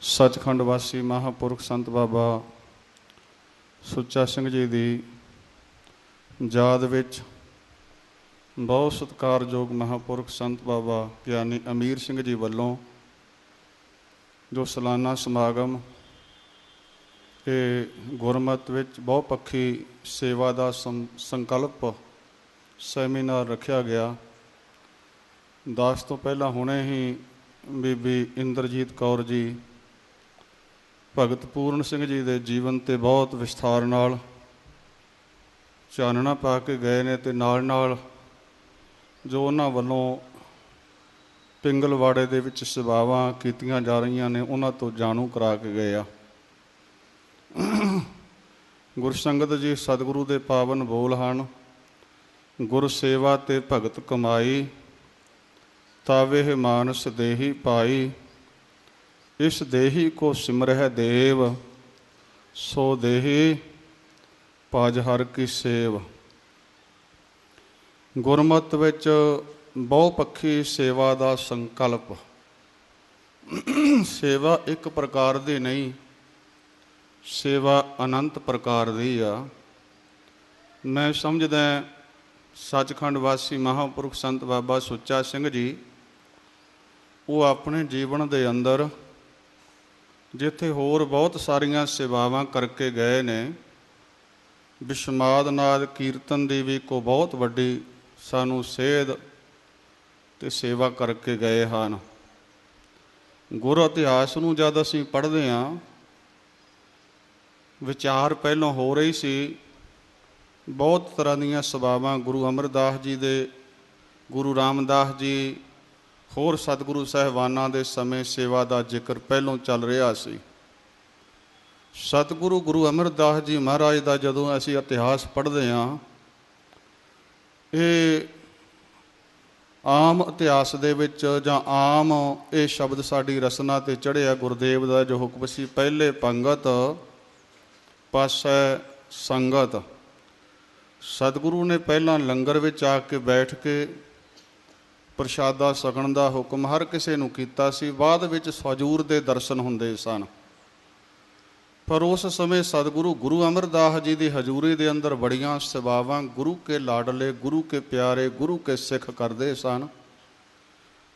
ਸੱਚਖੰਡ ਵਾਸੀ ਮਹਾਂਪੁਰਖ ਸੰਤ ਬਾਬਾ ਸੁੱਚਾ ਸਿੰਘ ਜੀ ਦੀ ਯਾਦ ਵਿੱਚ ਬਹੁਤ ਸਤਿਕਾਰਯੋਗ ਮਹਾਂਪੁਰਖ ਸੰਤ ਬਾਬਾ ਗਿਆਨੀ ਅਮੀਰ ਸਿੰਘ ਜੀ ਵੱਲੋਂ ਜੋ ਸਾਲਾਨਾ ਸਮਾਗਮ ਇਹ ਗੁਰਮਤਿ ਵਿੱਚ ਬਹੁਪੱਖੀ ਸੇਵਾ ਦਾ ਸੰਕਲਪ ਸੈਮੀਨਾਰ ਰੱਖਿਆ ਗਿਆ। ਦਾਸ ਤੋਂ ਪਹਿਲਾਂ ਹੁਣੇ ਹੀ ਬੀਬੀ ਇੰਦਰਜੀਤ ਕੌਰ ਜੀ ਭਗਤ ਪੂਰਨ ਸਿੰਘ ਜੀ ਦੇ ਜੀਵਨ 'ਤੇ ਬਹੁਤ ਵਿਸਥਾਰ ਨਾਲ ਚਾਨਣਾ ਪਾ ਕੇ ਗਏ ਨੇ ਅਤੇ ਨਾਲ ਨਾਲ ਜੋ ਉਹਨਾਂ ਵੱਲੋਂ ਪਿੰਗਲਵਾੜੇ ਦੇ ਵਿੱਚ ਸੇਵਾਵਾਂ ਕੀਤੀਆਂ ਜਾ ਰਹੀਆਂ ਨੇ ਉਹਨਾਂ ਤੋਂ ਜਾਣੂ ਕਰਾ ਕੇ ਗਏ ਆ। ਗੁਰਸੰਗਤ ਜੀ ਸਤਿਗੁਰੂ ਦੇ ਪਾਵਨ ਬੋਲ ਹਨ, ਗੁਰ ਸੇਵਾ ਤੇ ਭਗਤ ਕਮਾਈ, ਤਾਵੇ ਮਾਨਸ ਦੇਹੀ ਪਾਈ, ਇਸ ਦੇਹੀ ਕੋ ਸਿਮਰਹਿ ਦੇਵ, ਸੋ ਦੇਹੀ ਭਜ ਹਰਿ ਕੀ ਸੇਵ। ਗੁਰਮਤਿ ਵਿੱਚ ਬਹੁਪੱਖੀ ਸੇਵਾ ਦਾ ਸੰਕਲਪ। ਸੇਵਾ ਇੱਕ ਪ੍ਰਕਾਰ ਦੀ ਨਹੀਂ, ਸੇਵਾ ਅਨੰਤ ਪ੍ਰਕਾਰ ਦੀ ਆ। ਮੈਂ ਸਮਝਦਾ ਸੱਚਖੰਡ ਵਾਸੀ ਮਹਾਂਪੁਰਖ ਸੰਤ ਬਾਬਾ ਸੁੱਚਾ ਸਿੰਘ ਜੀ ਉਹ ਆਪਣੇ ਜੀਵਨ ਦੇ ਅੰਦਰ ਜਿੱਥੇ ਹੋਰ ਬਹੁਤ ਸਾਰੀਆਂ ਸੇਵਾਵਾਂ ਕਰਕੇ ਗਏ ਨੇ, ਵਿਸ਼ਮਾਦ ਨਾਦ ਕੀਰਤਨ ਦੀ ਵੀ ਕੋ ਬਹੁਤ ਵੱਡੀ ਸਾਨੂੰ ਸੇਧ ਅਤੇ ਸੇਵਾ ਕਰਕੇ ਗਏ ਹਨ। ਗੁਰ ਇਤਿਹਾਸ ਨੂੰ ਜਦ ਅਸੀਂ ਪੜ੍ਹਦੇ ਹਾਂ, ਵਿਚਾਰ ਪਹਿਲਾਂ ਹੋ ਰਹੀ ਸੀ, ਬਹੁਤ ਤਰ੍ਹਾਂ ਦੀਆਂ ਸੇਵਾਵਾਂ ਗੁਰੂ ਅਮਰਦਾਸ ਜੀ ਦੇ, ਗੁਰੂ ਰਾਮਦਾਸ ਜੀ, ਹੋਰ ਸਤਿਗੁਰੂ ਸਾਹਿਬਾਨਾਂ ਦੇ ਸਮੇਂ ਸੇਵਾ ਦਾ ਜ਼ਿਕਰ ਪਹਿਲੋਂ ਚੱਲ ਰਿਹਾ ਸੀ। ਸਤਿਗੁਰੂ ਗੁਰੂ ਅਮਰਦਾਸ ਜੀ ਮਹਾਰਾਜ ਦਾ ਜਦੋਂ ਅਸੀਂ ਇਤਿਹਾਸ ਪੜ੍ਹਦੇ ਹਾਂ, ਇਹ ਆਮ ਇਤਿਹਾਸ ਦੇ ਵਿੱਚ ਜਾਂ ਆਮ ਇਹ ਸ਼ਬਦ ਸਾਡੀ ਰਸਨਾ 'ਤੇ ਚੜ੍ਹਿਆ। ਗੁਰਦੇਵ ਦਾ ਜੋ ਹੁਕਮ ਸੀ, ਪਹਿਲੇ ਪੰਗਤ ਪਾਸੈ ਸੰਗਤ। ਸਤਿਗੁਰੂ ਨੇ ਪਹਿਲਾਂ ਲੰਗਰ ਵਿੱਚ ਆ ਕੇ ਬੈਠ ਕੇ ਪ੍ਰਸ਼ਾਦਾ ਛਕਣ ਦਾ ਹੁਕਮ ਹਰ ਕਿਸੇ ਨੂੰ ਕੀਤਾ ਸੀ। ਬਾਅਦ ਵਿੱਚ ਹਜ਼ੂਰ ਦੇ ਦਰਸ਼ਨ ਹੁੰਦੇ ਸਨ, ਪਰ ਉਸ ਸਮੇਂ ਸਤਿਗੁਰੂ ਗੁਰੂ ਅਮਰਦਾਸ ਜੀ ਦੀ ਹਜ਼ੂਰੀ ਦੇ ਅੰਦਰ ਬੜੀਆਂ ਸੇਵਾਵਾਂ ਗੁਰੂ ਕੇ ਲਾਡਲੇ, ਗੁਰੂ ਕੇ ਪਿਆਰੇ, ਗੁਰੂ ਕੇ ਸਿੱਖ ਕਰਦੇ ਸਨ।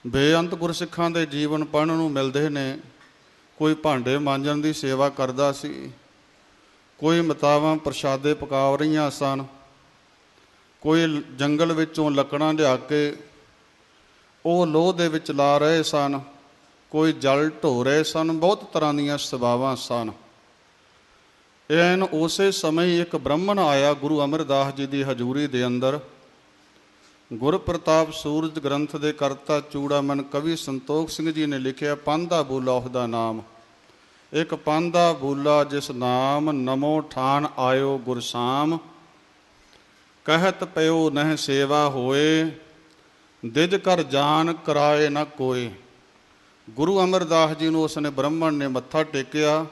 ਬੇਅੰਤ ਗੁਰਸਿੱਖਾਂ ਦੇ ਜੀਵਨ ਪੜ੍ਹਨ ਨੂੰ ਮਿਲਦੇ ਨੇ। ਕੋਈ ਭਾਂਡੇ ਮਾਂਜਣ ਦੀ ਸੇਵਾ ਕਰਦਾ ਸੀ, ਕੋਈ ਮਤਾਵਾਂ ਪ੍ਰਸ਼ਾਦੇ ਪਕਾ ਰਹੀਆਂ ਸਨ, ਕੋਈ ਜੰਗਲ ਵਿੱਚੋਂ ਲੱਕੜਾਂ ਲਿਆ ਕੇ ਉਹ ਲੋਹ ਦੇ ਵਿੱਚ ਲਾ ਰਹੇ ਸਨ, ਕੋਈ ਜਲ ਢੋ ਰਹੇ ਸਨ। ਬਹੁਤ ਤਰ੍ਹਾਂ ਦੀਆਂ ਸੇਵਾਵਾਂ ਸਨ। ਐਨ ਉਸੇ ਸਮੇਂ ਇੱਕ ਬ੍ਰਾਹਮਣ ਆਇਆ ਗੁਰੂ ਅਮਰਦਾਸ ਜੀ ਦੀ ਹਜ਼ੂਰੀ ਦੇ ਅੰਦਰ। ਗੁਰ ਪ੍ਰਤਾਪ ਸੂਰਜ ਗ੍ਰੰਥ ਦੇ ਕਰਤਾ ਚੂੜਾਮਨ ਕਵੀ ਸੰਤੋਖ ਸਿੰਘ ਜੀ ਨੇ ਲਿਖਿਆ, ਪਾਂਧਾ ਬੋਲਾ ਉਹਦਾ ਨਾਮ। ਇੱਕ ਪਾਂਧਾ ਬੋਲਾ ਜਿਸ ਨਾਮ, ਨਮੋ ਠਾਨ ਆਇਓ ਗੁਰਸਾਮ, ਕਹਿਤ ਪਿਓ ਨਹਿ ਸੇਵਾ ਹੋਏ, ਦਿਜ ਕਰ ਜਾਨ ਕਰਾਏ ਨਾ ਕੋਏ। ਗੁਰੂ ਅਮਰਦਾਸ ਜੀ ਨੂੰ ਉਸਨੇ ਬ੍ਰਾਹਮਣ ਨੇ ਮੱਥਾ ਟੇਕਿਆ।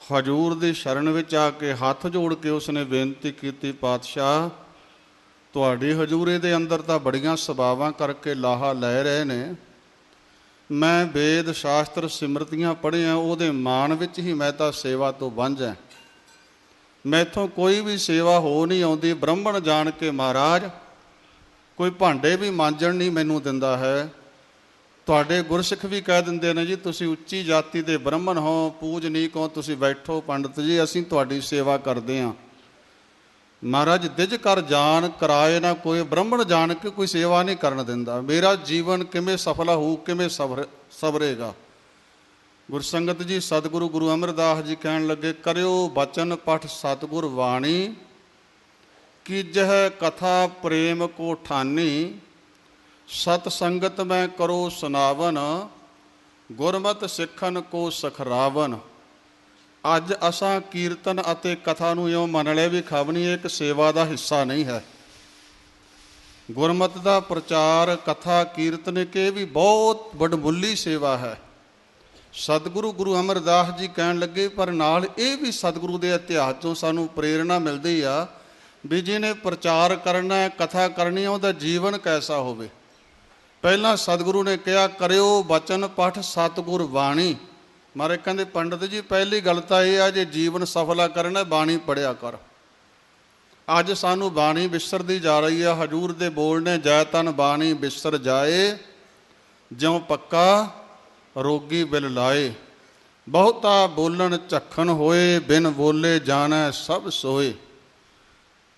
ਹਜ਼ੂਰ ਦੀ ਸ਼ਰਨ ਵਿੱਚ ਆ ਕੇ ਹੱਥ ਜੋੜ ਕੇ ਉਸਨੇ ਬੇਨਤੀ ਕੀਤੀ, ਪਾਤਸ਼ਾਹ ਤੁਹਾਡੀ ਹਜ਼ੂਰੀ ਦੇ ਅੰਦਰ ਤਾਂ ਬੜੀਆਂ ਸੇਵਾਵਾਂ ਕਰਕੇ ਲਾਹਾ ਲੈ ਰਹੇ ਨੇ। ਮੈਂ ਵੇਦ ਸ਼ਾਸਤਰ ਸਿਮਰਤੀਆਂ ਪੜ੍ਹੀਆਂ, ਉਹਦੇ ਮਾਣ ਵਿੱਚ ਹੀ ਮੈਂ ਤਾਂ ਸੇਵਾ ਤੋਂ ਵਾਂਝਾ। ਮੈਥੋਂ ਕੋਈ ਵੀ ਸੇਵਾ ਹੋ ਨਹੀਂ ਆਉਂਦੀ। ਬ੍ਰਾਹਮਣ ਜਾਣ ਕੇ ਮਹਾਰਾਜ ਕੋਈ ਭਾਂਡੇ ਵੀ ਮਾਂਜਣ ਨਹੀਂ ਮੈਨੂੰ ਦਿੰਦਾ ਹੈ। ਤੁਹਾਡੇ ਗੁਰਸਿੱਖ ਵੀ ਕਹਿ ਦਿੰਦੇ ਨੇ ਜੀ ਤੁਸੀਂ ਉੱਚੀ ਜਾਤੀ ਦੇ ਬ੍ਰਾਹਮਣ ਹੋ, ਪੂਜਨੀਕ ਹੋ, ਤੁਸੀਂ ਬੈਠੋ ਪੰਡਤ ਜੀ, ਅਸੀਂ ਤੁਹਾਡੀ ਸੇਵਾ ਕਰਦੇ ਹਾਂ। ਮਹਾਰਾਜ ਦਿਜ ਕਰ ਜਾਨ ਕਰਾਏ ਨਾ ਕੋਈ। ਬ੍ਰਾਹਮਣ ਜਾਣ ਕੇ ਕੋਈ ਸੇਵਾ ਨਹੀਂ ਕਰਨ ਦਿੰਦਾ। ਮੇਰਾ ਜੀਵਨ ਕਿਵੇਂ ਸਫਲਾ ਹੋਊ, ਕਿਵੇਂ ਸਵਰੇਗਾ। ਗੁਰਸੰਗਤ ਜੀ ਸਤਿਗੁਰੂ ਗੁਰੂ ਅਮਰਦਾਸ ਜੀ ਕਹਿਣ ਲੱਗੇ, ਕਰਿਓ ਬਚਨ ਪਠ ਸਤਿਗੁਰ ਬਾਣੀ, ਕੀਜਹ ਕਥਾ ਪ੍ਰੇਮ ਕੋ ਠਾਨੀ, ਸਤ ਸੰਗਤ ਮੈਂ ਕਰੋ ਸੁਨਾਵਨ, ਗੁਰਮਤਿ ਸਿੱਖਣ ਕੋ ਸਖਰਾਵਨ। ਅੱਜ ਅਸਾਂ ਕੀਰਤਨ ਅਤੇ ਕਥਾ ਨੂੰ ਇਉਂ ਮੰਨ ਲਿਆ ਵੀ ਖਵਨੀ ਇੱਕ ਸੇਵਾ ਦਾ ਹਿੱਸਾ ਨਹੀਂ ਹੈ। ਗੁਰਮਤਿ ਦਾ ਪ੍ਰਚਾਰ, ਕਥਾ, ਕੀਰਤਨ ਇਹ ਵੀ ਬਹੁਤ ਵਡਮੁੱਲੀ ਸੇਵਾ ਹੈ। ਸਤਿਗੁਰੂ ਗੁਰੂ ਅਮਰਦਾਸ ਜੀ ਕਹਿਣ ਲੱਗੇ, ਪਰ ਨਾਲ ਇਹ ਵੀ ਸਤਿਗੁਰੂ ਦੇ ਇਤਿਹਾਸ 'ਚੋਂ ਸਾਨੂੰ ਪ੍ਰੇਰਣਾ ਮਿਲਦੀ ਆ ਵੀ ਜਿਹਨੇ ਪ੍ਰਚਾਰ ਕਰਨਾ, ਕਥਾ ਕਰਨੀ, ਉਹਦਾ ਜੀਵਨ ਕੈਸਾ ਹੋਵੇ। ਪਹਿਲਾਂ ਸਤਿਗੁਰੂ ਨੇ ਕਿਹਾ, ਕਰਿਓ ਬਚਨ ਪਠ ਸਤਿਗੁਰ ਬਾਣੀ। महाराज कहते पंडित जी पहली गल तो यह है, जे जीवन सफला करना बाणी पढ़िया कर। अज सानू बाणी विसरती जा रही है। हजूर दे बोलने जै तन बाणी विसर जाए, ज्यों पक्का रोगी बिल लाए। बहुता बोलन झखन होए, बिन बोले जाने सब सोए।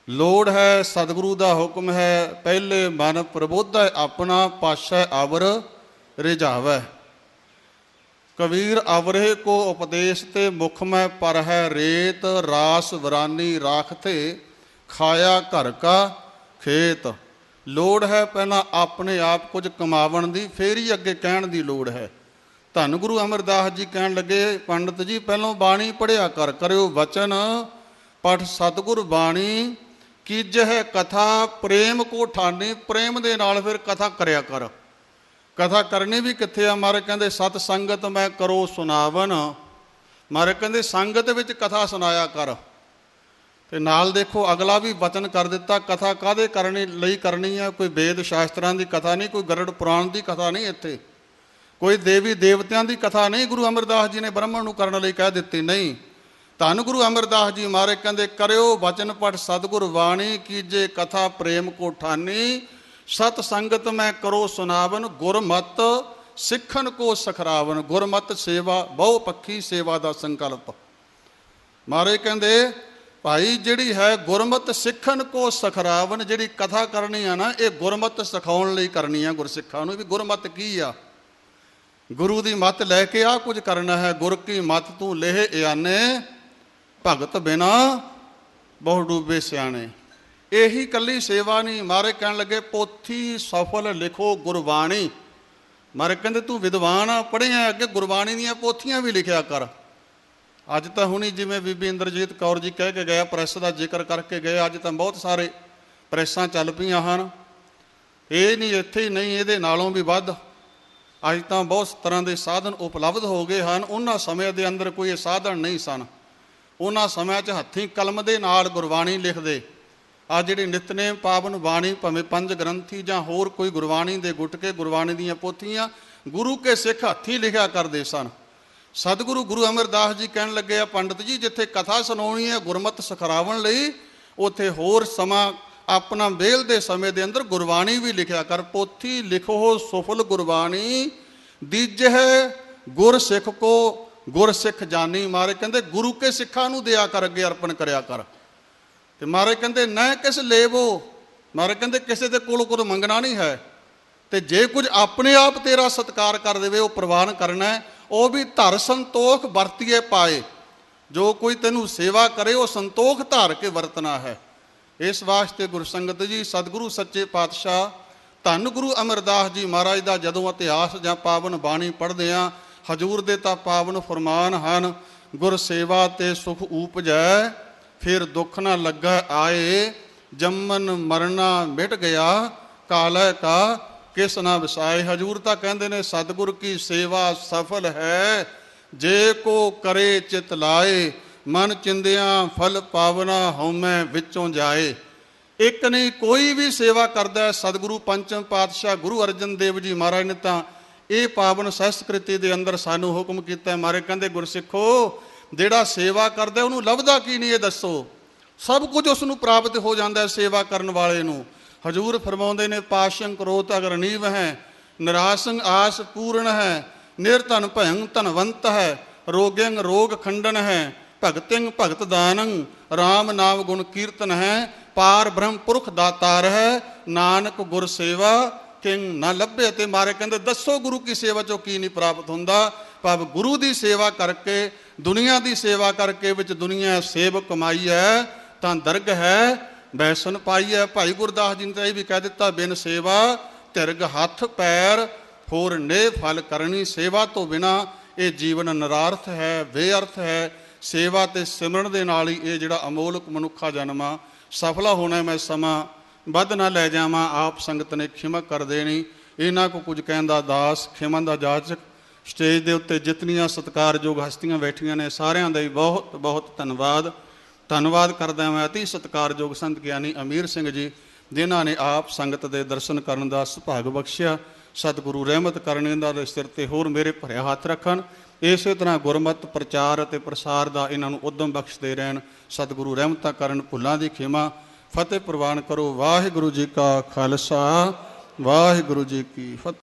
लोड़ है सतगुरु का हुक्म है, पहले मन प्रबोधै अपना, पाशै अवर रिझावै। कबीर अवरे को उपदेश ते, मुख में पर है रेत। रास वरानी राखते, खाया घर का खेत। लोड़ है पहला अपने आप कुछ कमावन दी, फिर ही अगे कहण दी लोड़ है। धन गुरु अमरदास जी कहण लगे, पंडित जी पहलों बाणी पढ़िया कर, करियो वचन पठ सतगुर बाणी। कीज है कथा प्रेम को ठानी, प्रेम दे नाल फिर कथा करया कर। कथा करनी भी कित्थे आ? महाराज कहंदे सत संगत मैं करो सुनावन। महाराज कहंदे संगत विच कथा सुनाया कर। ते नाल देखो अगला भी वचन कर दिता, कथा काहदे करनी लई करनी है? कोई वेद शास्त्रां दी कथा नहीं, कोई गरुड़ पुराण दी कथा नहीं, इत्थे कोई देवी देवतियां दी कथा नहीं गुरु अमरदास जी ने ब्राह्मण नूं करन लई कह दित्ती नहीं। धन गुरु अमरदास जी महाराज कहंदे करियो वचन पठ सतगुर वाणी। कीजे कथा प्रेम को ठानी, सत संगत में करो सुनावन। गुरमत सिखन को सखरावन। गुरमत सेवा बहुपक्षी सेवा का संकल्प। महाराज कहंदे भाई जिहड़ी है गुरमत सिखन को सखरावन, जिहड़ी कथा करनी है ना, ये गुरमत सिखाउण लई करनी है। गुरसिखां नूं भी गुरमत की आ, गुरु की मत लैके आ कुछ करना है। गुर की मत तू लेह याने, भगत बिना बहु डूबे सियाने। यही कली सेवा नहीं। महाराज कहण लगे पोथी सफल लिखो गुरबाणी। महाराज कहंदे तू विद्वान आ, पढ़िया, अगे गुरबाणी दीयां पोथियां भी लिखिया कर। अज तो हुणी जिवें बीबी इंद्रजीत कौर जी कह के गए, प्रैस का जिक्र करके गए, अज तो बहुत सारे प्रैसां चल पईयां हन। ये नहीं इत्थे ही नहीं, इहदे नालों भी वध अज तो बहुत तरह के साधन उपलब्ध हो गए हैं। उन्हां समय के अंदर कोई साधन नहीं सन। उन्हां समय च हत्थीं कलम दे नाल गुरबाणी लिखदे। आ जिहड़ी नितनेम पावन बाणी, भावें पंज ग्रंथी जां होर कोई गुरबाणी दे गुटके, गुरबाणी दीयां पोथियां गुरु के सिख हत्थीं लिखिया करदे सन। सतगुरु गुरु अमरदास जी कहण लगे आ, पंडित जी जिथे कथा सुनाउणी है गुरमत सिखरावण लई, उत्थे होर समा अपना वेल दे समय दे अंदर गुरबाणी भी लिखिया कर। पोथी लिखो सुफल गुरबाणी, दीज है गुर सिख को गुर सिख जानी। महाराज कहंदे गुरु के सिखां नूं दिया कर, अगे अर्पण करया कर। ते महाराज कहंदे न किस लेवो, महाराज कहंदे किसी दे कोलों कुछ मंगना नहीं है। ते जे कुछ अपने आप तेरा सत्कार कर देवे, वो प्रवान करना है। वो भी धर संतोख वरतिए पाए। जो कोई तेनू सेवा करे वो संतोख धार के वरतना है। इस वास्ते गुरसंगत जी सतगुरु सच्चे पातशाह धन गुरु अमरदास जी महाराज का जदों इतिहास जां पावन बाणी पढ़दे आ, हजूर दे तां पावन फरमान हन, गुर सेवा ते सुख ऊपजै, फिर दुख ना लगा आए, जम्मन मरना मिट गया, कालै का किस ना विसाए। हजूर तां कहंदे ने सतगुर की सेवा सफल है, जे को करे चित लाए, मन चिंदिया फल पावना हौमै विचों जाए। एक नहीं कोई भी सेवा करता है। सतगुरु पंचम पातशाह गुरु अर्जन देव जी महाराज ने तो ये पावन सहस्कृति के अंदर सानू हुक्म किया। महाराज कहते गुरसिखो जिहड़ा सेवा करता उन्होंने लभदा की नहीं, ये दसो। सब कुछ उसनू प्राप्त हो जाता है सेवा करने वाले नू। हजूर फरमाउंदे ने पाशं क्रोध अगर नीव है, निरासंग आस पूर्ण है, निर्धन भयंग धनवंत है, रोग्यंग रोग खंडन है, भगतिंग भगत दानंग, राम नाम गुण कीर्तन है, पार ब्रह्म पुरख दातार है, नानक गुर सेवा किंग न लभे। ते मारे कहते दसो गुरु की सेवा चो की नहीं प्राप्त होंदा। भाव गुरु की सेवा करके दुनिया की सेवा करके विच दुनिया सेव कमाई है तां दरग है बैसन पाई है। भाई गुरदास जी ने तो यह भी कह दिता, बिन सेवा तिरग हथ पैर होर ने फल करनी। सेवा तो बिना ये जीवन निरार्थ है, बेअर्थ है। सेवा ते सिमरन दे नाल ही ये जिहड़ा अमोलक मनुखा जन्म आ सफला होना। मैं समा वध ना लै जावां, आप संगत ने खिमा कर देनी। इन्हां को कुछ कहंदा दास, खिमा दा जाचक। स्टेज दे उत्ते जितनियां सत्कारयोग हस्तियां बैठियां ने सारियां दा ही बहुत बहुत धन्नवाद। धन्नवाद करदा मैं अति सत्कारयोग संत ज्ञानी अमीर सिंह जी, जिन्हां ने आप संगत दे दर्शन करन दा सुभाग बख्शिया। सतगुरु रहमत करने दा सिर ते होर मेरे भरिया हथ रखन। ਇਸੇ ਤਰ੍ਹਾਂ ਗੁਰਮਤਿ ਪ੍ਰਚਾਰ ਅਤੇ ਪ੍ਰਸਾਰ ਦਾ ਇਹਨਾਂ ਨੂੰ ਉਦਮ ਬਖਸ਼ਦੇ ਰਹਿਣ। ਸਤਿਗੁਰੂ ਰਹਿਮਤਾਂ ਕਰਨ, ਭੁੱਲਾਂ ਦੀ ਖਿਮਾ, ਫਤਿਹ ਪ੍ਰਵਾਨ ਕਰੋ। ਵਾਹਿਗੁਰੂ ਜੀ ਕਾ ਖਾਲਸਾ, ਵਾਹਿਗੁਰੂ ਜੀ ਕੀ ਫਤਿਹ।